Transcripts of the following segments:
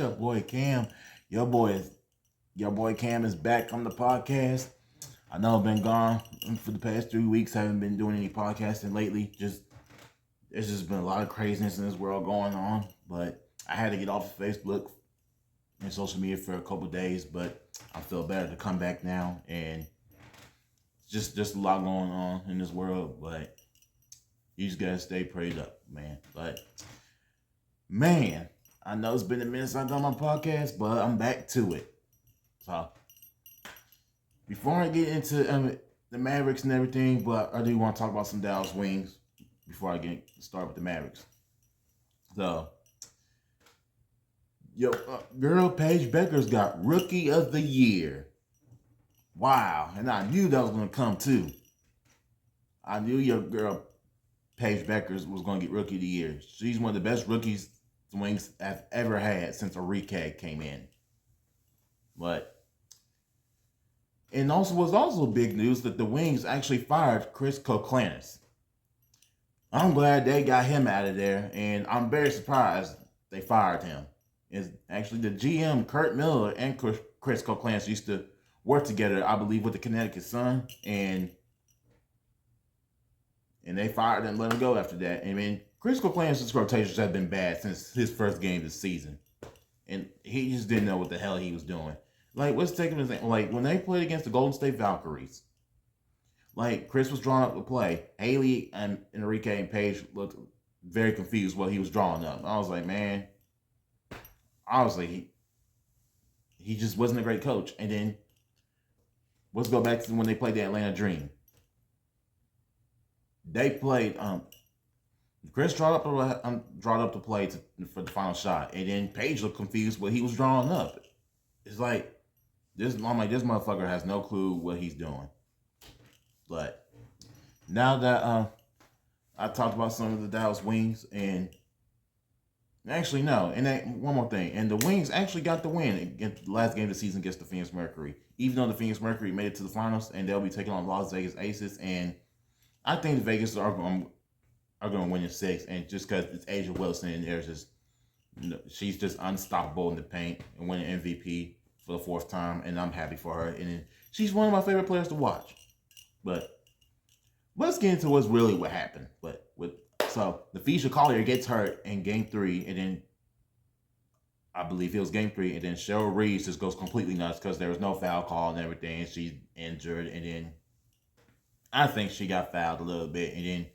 up, boy Cam? Your boy is your boy Cam is back on the podcast. I know I've been gone for the past 3 weeks. I haven't been doing any podcasting lately. There's just been a lot of craziness in this world going on. But I had to get off of Facebook and social media for a couple of days. But I feel better to come back now, and just a lot going on in this world. But you just gotta stay prayed up, man. But man, I know it's been a minute since I've done my podcast, but I'm back to it. So, before I get into the Mavericks and everything, but I do want to talk about some Dallas Wings before I get start with the Mavericks. So, girl Paige Bueckers got Rookie of the Year. Wow, and I knew that was going to come too. I knew your girl Paige Bueckers was going to get Rookie of the Year. She's one of the best rookies the Wings have ever had since Enrique came in. And also was also big news that the Wings actually fired Chris Kolances. I'm glad they got him out of there, and I'm very surprised they fired him. It's actually the GM Kurt Miller and Chris Kolances used to work together, I believe, with the Connecticut Sun, and they fired him and let him go after that. I mean, Chris Kolances' rotations have been bad since his first game this season, and he just didn't know what the hell he was doing. Like, let's take an example. Like, when they played against the Golden State Valkyries, like, Chris was drawing up the play. Haley and Enrique and Paige looked very confused what he was drawing up. I was like, man, honestly, he just wasn't a great coach. And then, let's go back to when they played the Atlanta Dream. They played, Chris drawed up the play for the final shot. And then Paige looked confused what he was drawing up. It's like, this motherfucker has no clue what he's doing. But now that I talked about some of the Dallas Wings, and actually no, and one more thing, and the Wings actually got the win against the last game of the season against the Phoenix Mercury. Even though the Phoenix Mercury made it to the finals, and they'll be taking on Las Vegas Aces, and I think the Vegas are going to win in 6, and just because it's Asia Wilson, and there's just she's just unstoppable in the paint and winning MVP for the 4th time, and I'm happy for her. And she's one of my favorite players to watch. But let's get into what happened. So the Fisher Collier gets hurt in Game 3, and then I believe it was Game 3, and then Cheryl Reeves just goes completely nuts because there was no foul call and everything, and she's injured, and then I think she got fouled a little bit, and then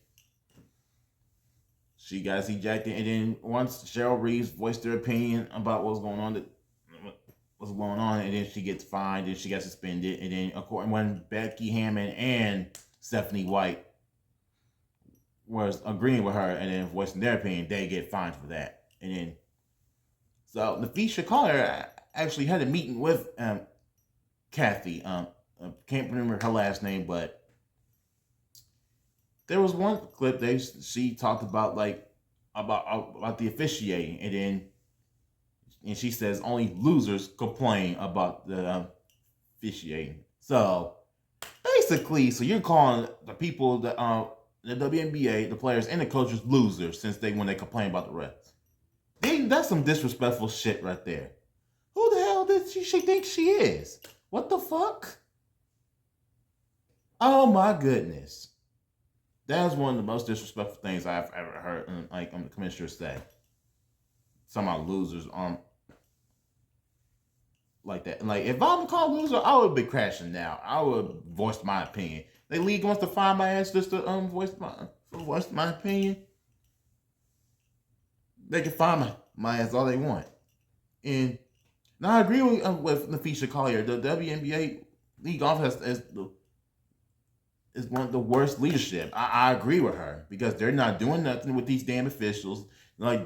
she got ejected, and then once Cheryl Reeves voiced her opinion about what's going on, and then she gets fined, and she got suspended, and then when Becky Hammond and Stephanie White was agreeing with her and then voicing their opinion, they get fined for that. And then, so the Fisher Collier actually had a meeting with Kathy. Can't remember her last name, but there was one clip she talked about about the officiating, and she says only losers complain about the officiating. So basically, you're calling the people that the WNBA, the players and the coaches losers when they complain about the refs. That's some disrespectful shit right there. Who the hell did she think she is? What the fuck? Oh my goodness. That is one of the most disrespectful things I've ever heard, the commissioner say. Some about losers like that. Like, if I'm called loser, I would be crashing now. I would voice my opinion. The league wants to find my ass just to voice my opinion. They can find my ass all they want. And now I agree with Nafisha Collier. The WNBA league office is one of the worst leadership. I agree with her because they're not doing nothing with these damn officials. Like,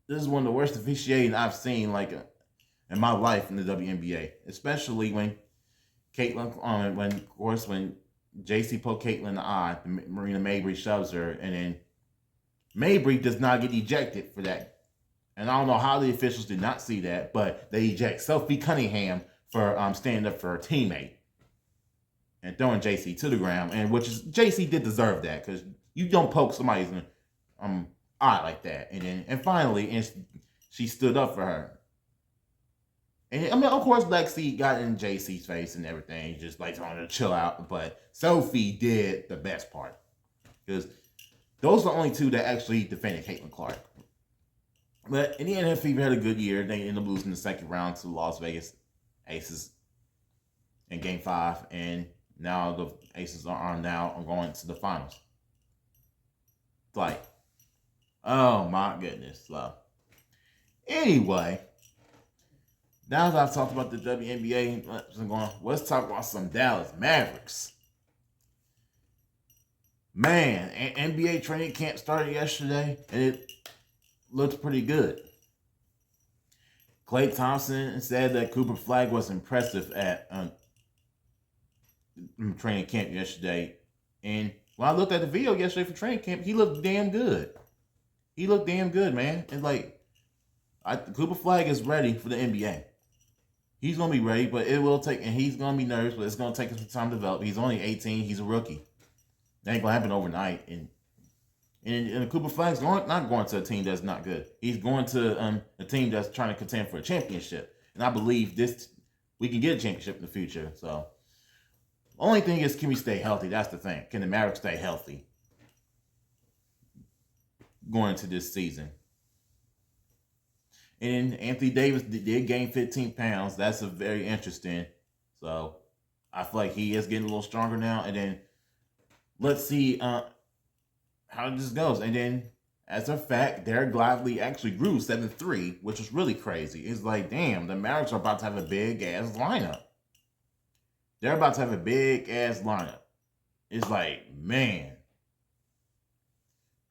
this is one of the worst officiating I've seen in my life in the WNBA, especially when when JC poked Caitlin in the eye, Marina Mabrey shoves her, and then Mabrey does not get ejected for that. And I don't know how the officials did not see that, but they eject Sophie Cunningham for standing up for her teammate and throwing JC to the ground, and JC did deserve that because you don't poke somebody's eye like that. And finally, she stood up for her. And I mean, of course, Lexi got in JC's face and everything, just like telling her to chill out. But Sophie did the best part because those are the only two that actually defended Caitlin Clark. But in the end, Fever had a good year. They ended up losing the second round to Las Vegas Aces in Game 5, and now the Aces are now going to the finals. It's like, oh my goodness. So, anyway, now that I've talked about the WNBA, let's talk about some Dallas Mavericks. Man, NBA training camp started yesterday, and it looked pretty good. Klay Thompson said that Cooper Flag was impressive at training camp yesterday. And when I looked at the video yesterday for training camp, he looked damn good. He looked damn good, man. And like, Cooper Flag is ready for the NBA. He's going to be ready, but it will take, and he's going to be nervous, but it's going to take him some time to develop. He's only 18. He's a rookie. That ain't going to happen overnight. And Cooper Flag's not going to a team that's not good. He's going to a team that's trying to contend for a championship. And I believe we can get a championship in the future. So, only thing is, can we stay healthy? That's the thing. Can the Mavericks stay healthy going into this season? And Anthony Davis did gain 15 pounds. That's a very interesting. So, I feel like he is getting a little stronger now. And then, let's see how this goes. And then, as a fact, Derek Lively actually grew 7'3", which is really crazy. It's like, damn, the Mavericks are about to have a big-ass lineup. They're about to have a big-ass lineup. It's like, man,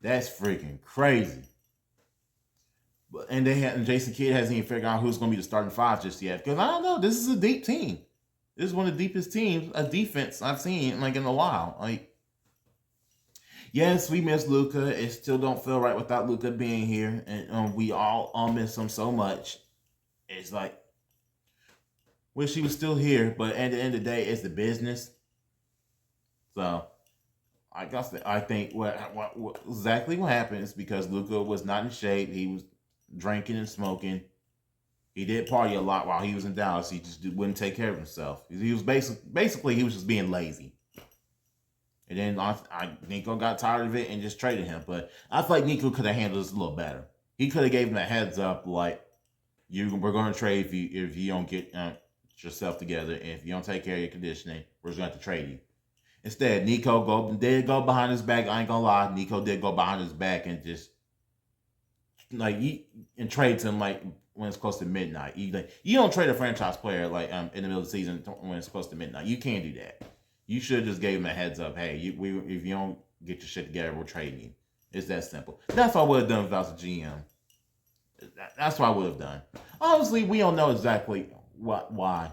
that's freaking crazy. And Jason Kidd hasn't even figured out who's going to be the starting five just yet. Because I don't know, this is a deep team. This is one of the deepest teams, a defense I've seen like in a while. Like, yes, we miss Luka. It still don't feel right without Luka being here, and we all miss him so much. It's like, wish he was still here, but at the end of the day, it's the business. So, I think what exactly what happened is because Luka was not in shape. He was drinking and smoking. He did party a lot while he was in Dallas. He just wouldn't take care of himself. He was basically he was just being lazy. And then Nico got tired of it and just traded him. But I feel like Nico could have handled this a little better. He could have gave him a heads up, like, we're going to trade if you don't get yourself together, and if you don't take care of your conditioning, we're just going to have to trade you. Instead, Nico did go behind his back. I ain't gonna lie, Nico did go behind his back and just and trade him like when it's close to midnight. You don't trade a franchise player like in the middle of the season when it's close to midnight. You can't do that. You should have just gave him a heads up. Hey, if you don't get your shit together, we're trading you. It's that simple. That's what I would have done if I was a GM. That's what I would have done. Honestly, we don't know exactly why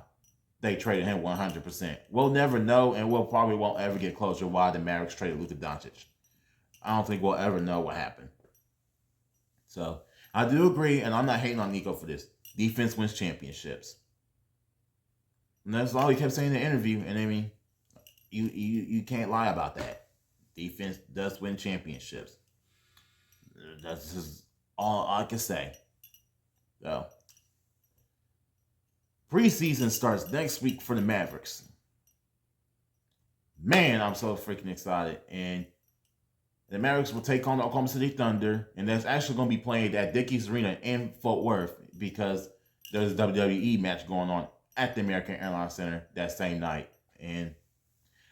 they traded him 100%. We'll never know, and we'll probably won't ever get closer why the Mavericks traded Luka Doncic. I don't think we'll ever know what happened. So, I do agree, and I'm not hating on Nico for this. Defense wins championships. And that's all he kept saying in the interview, and I mean, you can't lie about that. Defense does win championships. That's just all I can say. So, preseason starts next week for the Mavericks. Man, I'm so freaking excited. And the Mavericks will take on the Oklahoma City Thunder. And that's actually going to be played at Dickies Arena in Fort Worth because there's a WWE match going on at the American Airlines Center that same night. And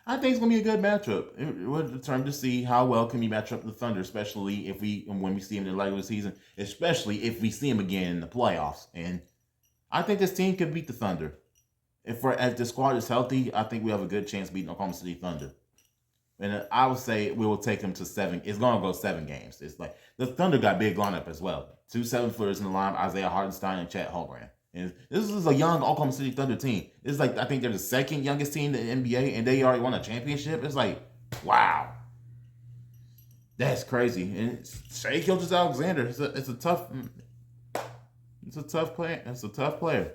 I think it's going to be a good matchup. We're determined to see how well can we match up the Thunder, especially when we see them in the regular season, especially if we see them again in the playoffs. And I think this team could beat the Thunder. If the squad is healthy, I think we have a good chance beating Oklahoma City Thunder. And I would say we will take them to 7. It's going to go 7 games. It's like the Thunder got big lineup as well. 2 7-footers in the line, Isaiah Hartenstein and Chet Holmgren. And this is a young Oklahoma City Thunder team. It's like I think they're the second youngest team in the NBA, and they already won a championship. It's like, wow, that's crazy. And Shai Gilgeous-Alexander, it's a tough player. It's a tough player.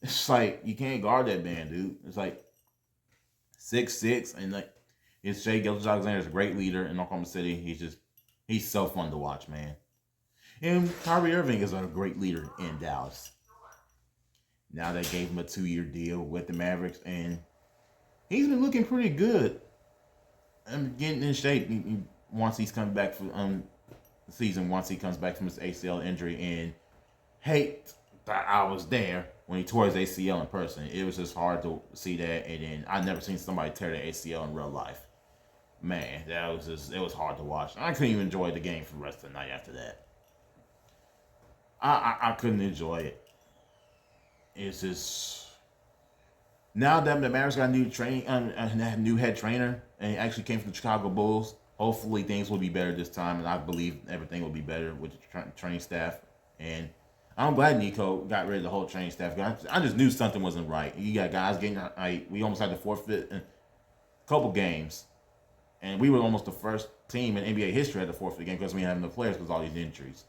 It's like you can't guard that man, dude. It's like 6'6", and like it's Shai Gilgeous-Alexander is a great leader in Oklahoma City. He's so fun to watch, man. And Kyrie Irving is a great leader in Dallas. Now they gave him a 2-year deal with the Mavericks, and he's been looking pretty good. I'm getting in shape once he's come back for the season. Once he comes back from his ACL injury, and hate that I was there when he tore his ACL in person. It was just hard to see that, and then I never seen somebody tear their ACL in real life. Man, it was hard to watch. I couldn't even enjoy the game for the rest of the night after that. I couldn't enjoy it. It's just now that the Mavericks got a new head trainer, and he actually came from the Chicago Bulls. Hopefully things will be better this time, and I believe everything will be better with the training staff. And I'm glad Nico got rid of the whole training staff. I just knew something wasn't right. You got guys getting we almost had to forfeit a couple games, and we were almost the first team in NBA history had to forfeit the game because we didn't have enough players because of all these injuries.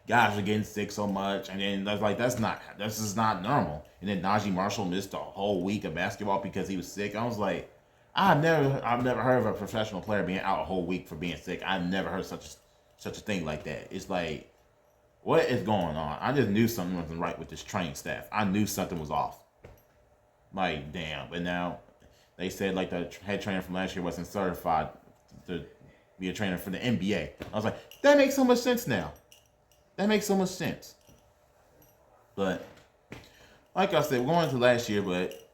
Guys are getting sick so much, and then this is not normal. And then Najee Marshall missed a whole week of basketball because he was sick. I was like, I've never heard of a professional player being out a whole week for being sick. I've never heard such a thing like that. It's like, what is going on? I just knew something wasn't right with this training staff. I knew something was off. Like, damn. But now they said like the head trainer from last year wasn't certified to be a trainer for the NBA. I was like, that makes so much sense now. That makes so much sense. But like I said, we're going into last year, but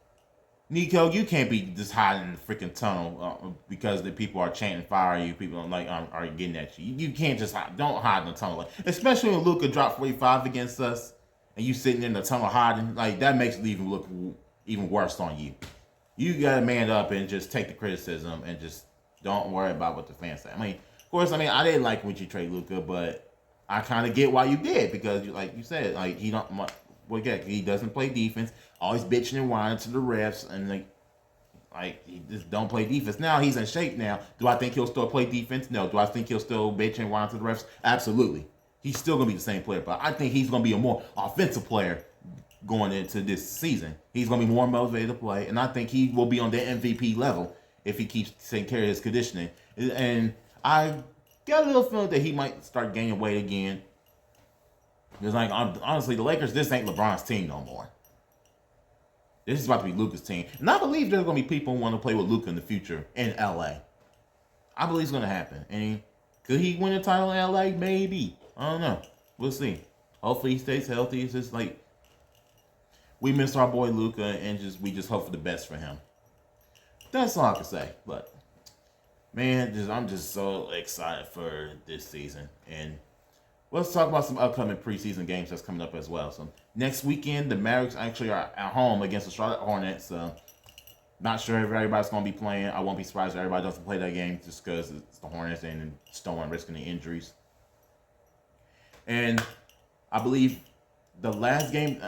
Nico, you can't be just hiding in the freaking tunnel because the people are chanting fire you. People are getting at you. You can't just don't hide in the tunnel. Especially when Luka dropped 45 against us and you sitting in the tunnel hiding. Like, that makes it even look even worse on you. You got to man up and just take the criticism and just don't worry about what the fans say. Of course, I didn't like when you trade Luka, but I kind of get why you did, because like you said, like he doesn't play defense, always bitching and whining to the refs, and like he just don't play defense. Now he's in shape now. Do I think he'll still play defense? No. Do I think he'll still bitch and whine to the refs? Absolutely. He's still gonna be the same player, but I think he's gonna be a more offensive player going into this season. He's gonna be more motivated to play, and I think he will be on the MVP level if he keeps taking care of his conditioning. And I got a little feeling that he might start gaining weight again. Because, like, honestly, the Lakers, this ain't LeBron's team no more. This is about to be Luka's team. And I believe there's going to be people who want to play with Luka in the future in LA. I believe it's going to happen. And could he win a title in LA? Maybe. I don't know. We'll see. Hopefully he stays healthy. It's just like, we miss our boy Luka, and we just hope for the best for him. That's all I can say. But man, I'm just so excited for this season. And let's talk about some upcoming preseason games that's coming up as well. So next weekend, the Mavericks actually are at home against the Charlotte Hornets. Not sure if everybody's going to be playing. I won't be surprised if everybody doesn't play that game just because it's the Hornets and just don't want risking the injuries. And I believe the last game,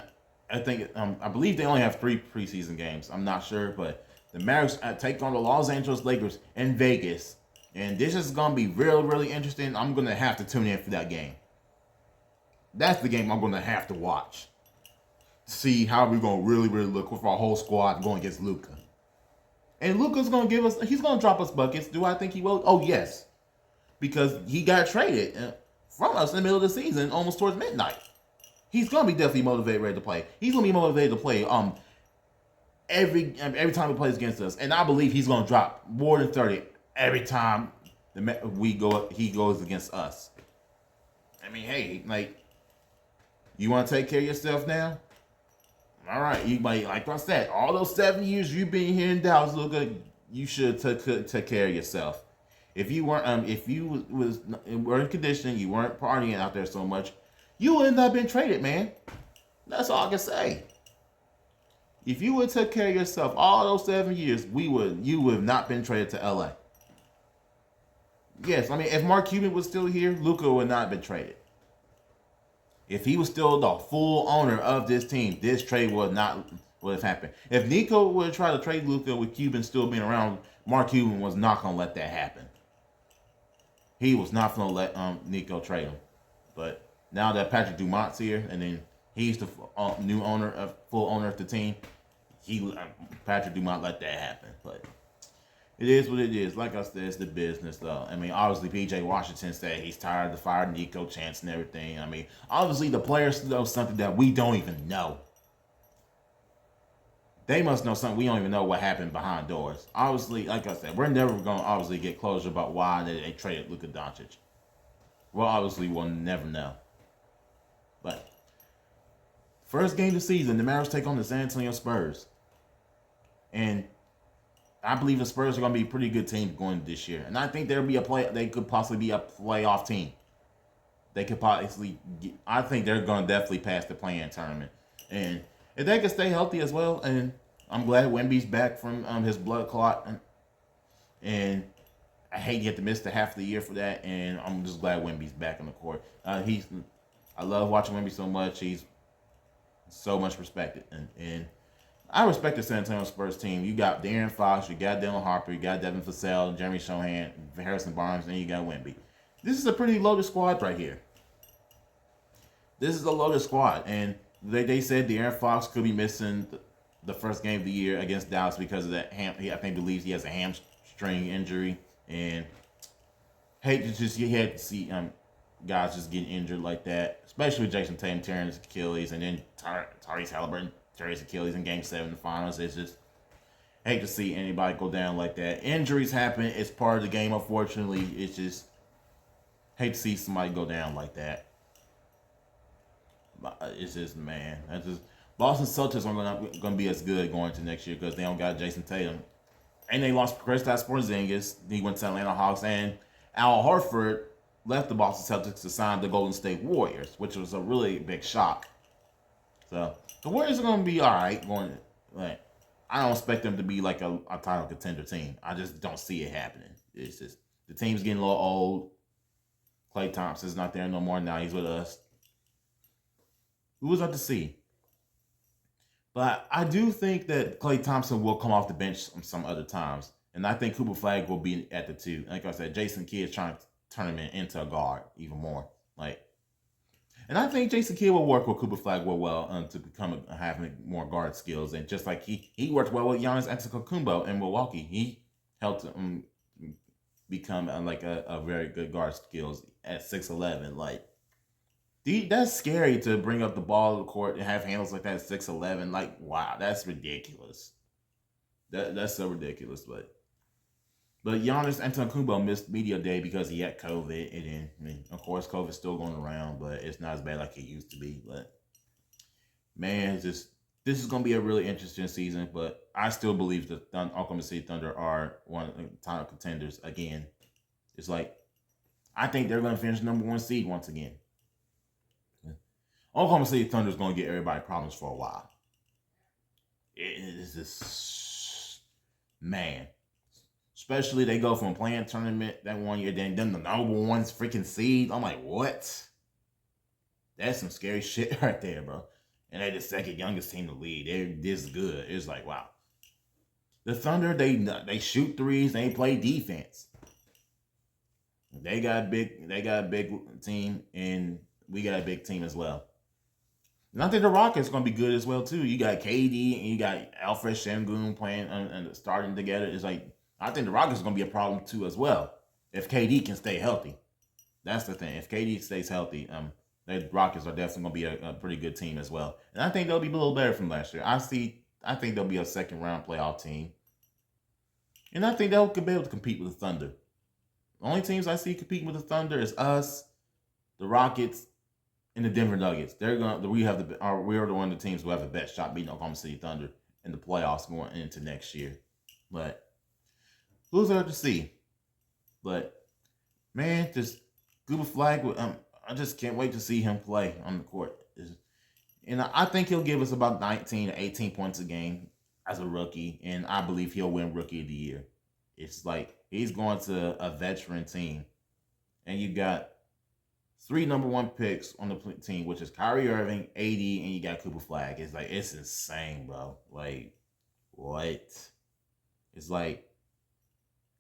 I believe they only have 3 preseason games. I'm not sure, but the Mavericks take on the Los Angeles Lakers in Vegas. And this is going to be really, really interesting. I'm going to have to tune in for that game. That's the game I'm going to have to watch. See how we're going to really, really look with our whole squad going against Luka. And Luka's going to he's going to drop us buckets. Do I think he will? Oh, yes. Because he got traded from us in the middle of the season, almost towards midnight. He's going to be definitely motivated, ready to play. He's going to be motivated to play every time he plays against us. And I believe he's going to drop more than 30 every time he goes against us. Hey, you want to take care of yourself now? All right, you might, like I said, all those 7 years you've been here in Dallas, Luka, you should take care of yourself. If you weren't, were in conditioning, you weren't partying out there so much, you would have not been traded, man. That's all I can say. If you would have took care of yourself all those 7 years, you would have not been traded to LA. Yes, if Mark Cuban was still here, Luka would not have been traded. If he was still the full owner of this team, this trade would have happened. If Nico would have tried to trade Luka with Cuban still being around, Mark Cuban was not going to let that happen. He was not going to let Nico trade him. But now that Patrick Dumont's here, and then he's the new owner, full owner of the team, Patrick Dumont let that happen. But it is what it is. Like I said, it's the business, though. Obviously, P.J. Washington said he's tired of the fire Nico chants and everything. Obviously, the players know something that we don't even know. They must know something. We don't even know what happened behind doors. Obviously, like I said, we're never going to obviously get closure about why they traded Luka Doncic. Well, obviously, we'll never know. But first game of the season, the Mavericks take on the San Antonio Spurs. And I believe the Spurs are going to be a pretty good team going this year. And I think they could possibly be a playoff team. They could possibly I think they're going to definitely pass the play-in tournament. And if they can stay healthy as well, and I'm glad Wemby's back from his blood clot. And I hate you have to miss the half of the year for that. And I'm just glad Wemby's back on the court. I love watching Wemby so much. He's so much respected. And I respect the San Antonio Spurs team. You got De'Aaron Fox, you got Dylan Harper, you got Devin Vassell, Jeremy Shohan, Harrison Barnes, and you got Wemby. This is a pretty loaded squad right here. This is a loaded squad. And they said De'Aaron Fox could be missing the first game of the year against Dallas because of that. I think believes he has a hamstring injury. And hate to just see guys just getting injured like that, especially with Jason Tatum tearing his Achilles, and then Tyrese Halliburton tearing his Achilles in Game 7 of the finals. It's just hate to see anybody go down like that. Injuries happen. It's part of the game, unfortunately. It's just hate to see somebody go down like that. It's just, man, that's just Boston Celtics are going to be as good going into next year because they don't got Jason Tatum. And they lost Kristaps Porzingis. He went to Atlanta Hawks. And Al Horford left the Boston Celtics to sign the Golden State Warriors, which was a really big shock. So the Warriors are going to be all right. I don't expect them to be like a title contender team. I just don't see it happening. It's just the team's getting a little old. Klay Thompson's not there no more. Now he's with us. Who was up to see? But I do think that Klay Thompson will come off the bench some other times. And I think Cooper Flag will be at the 2. Like I said, Jason Kidd is trying to turn him into a guard even more. And I think Jason Kidd will work with Cooper Flag well to become having more guard skills. And just like he worked well with Giannis Antetokounmpo in Milwaukee, he helped him become a very good guard skills at 6'11". That's scary to bring up the ball to the court and have handles like that at 6'11". Wow, that's ridiculous. That's so ridiculous. But Giannis Antetokounmpo missed media day because he had COVID, and then of course COVID's still going around, but it's not as bad like it used to be. But man, this is going to be a really interesting season. But I still believe the Oklahoma City Thunder are one of the title contenders again. It's I think they're going to finish number 1 seed once again. Oklahoma City Thunder is going to get everybody problems for a while. It's just, man. Especially they go from playing tournament that one year, then the number 1 freaking seed. I'm like, what? That's some scary shit right there, bro. And they're the second youngest team to lead. They're this good. It's like, wow. The Thunder, they shoot threes. They play defense. They got a big team, and we got a big team as well. And I think the Rockets are going to be good as well, too. You got KD and you got Alfred Şengün playing and starting together. It's I think the Rockets are going to be a problem, too, as well. If KD can stay healthy. That's the thing. If KD stays healthy, the Rockets are definitely going to be a pretty good team as well. And I think they'll be a little better from last year. I think they'll be a second-round playoff team. And I think they'll be able to compete with the Thunder. The only teams I see competing with the Thunder is us, the Rockets, and the Denver Nuggets. We are the one of the teams who have the best shot beating Oklahoma City Thunder in the playoffs going into next year. But who's there to see? But man, just Cooper Flag. I just can't wait to see him play on the court. And I think he'll give us about 19 to 18 points a game as a rookie, and I believe he'll win Rookie of the Year. It's he's going to a veteran team, and you got 3 number 1 picks on the team, which is Kyrie Irving, AD, and you got Cooper Flag. It's insane, bro. What? It's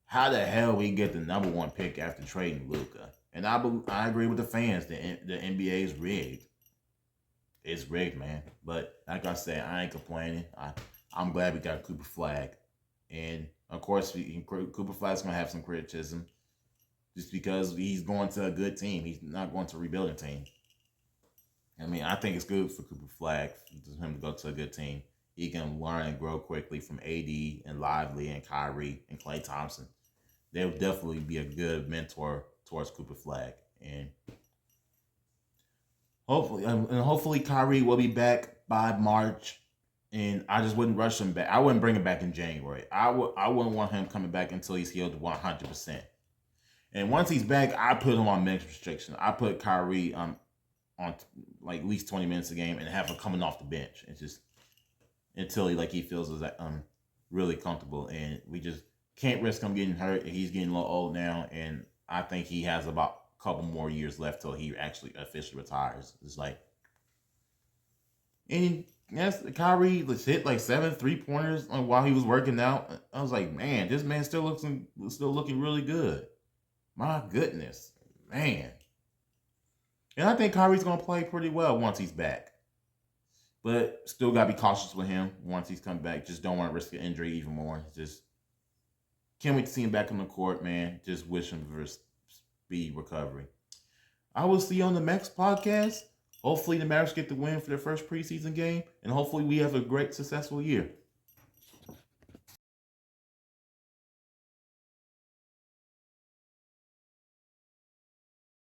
how the hell we get the number 1 pick after trading Luka? And I agree with the fans. The NBA is rigged. It's rigged, man. But like I said, I ain't complaining. I'm glad we got Cooper Flag. And of course, Cooper Flag's gonna have some criticism. Just because he's going to a good team. He's not going to a rebuilding team. I mean, I think it's good for Cooper Flag, for him to go to a good team. he can learn and grow quickly from AD and Lively and Kyrie and Klay Thompson. They'll definitely be a good mentor towards Cooper Flag. And hopefully Kyrie will be back by March. And I just wouldn't rush him back. I wouldn't bring him back in January. I wouldn't want him coming back until he's healed 100%. And once he's back, I put him on minutes restriction. I put Kyrie on like at least 20 minutes a game and have him coming off the bench. It's just until he feels really comfortable. And we just can't risk him getting hurt. He's getting a little old now, and I think he has about a couple more years left till he actually officially retires. It's like, and yes, Kyrie hit like 7 3-pointers while he was working out. I was like, man, this man still looking really good. My goodness, man. And I think Kyrie's gonna play pretty well once he's back. But still gotta be cautious with him once he's come back. Just don't want to risk an injury even more. Just can't wait to see him back on the court, man. Just wish him for speedy recovery. I will see you on the next podcast. Hopefully the Mavericks get the win for their first preseason game, and hopefully we have a great, successful year.